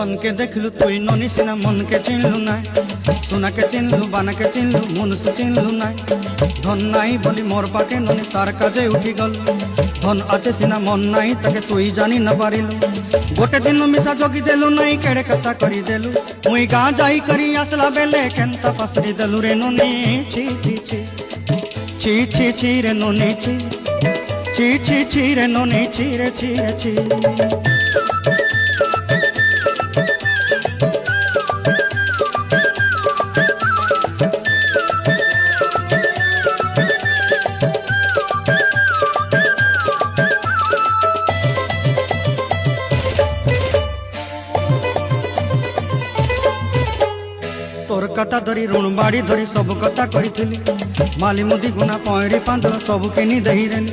धन के देखलु तुई ननी सिना मन के चिन्हलु ना सोना के चिन्हलु बाना के चिन्हलु मुनुष चिन्हलु ना धन नाई बोली मोर पाके ननी तार काजे उठी गल धन आचे सिना मन नाई ताके तुई जानी न पारिलु गोटे दिन मिसा जोगी देलु नाई केड़े कथा करी देलु मुई गाँ जाई करी आसला बेले केंता पसरी देलु रे ननी छी छी छी छी छी छी रे ननी छी छी छी छी रे ननी छी रे छी रे छी तोर कथा धरी ऋण बाड़ी धरी सब कथा कही माली मुदी गुना पईरी पांच सब किनी दही देली।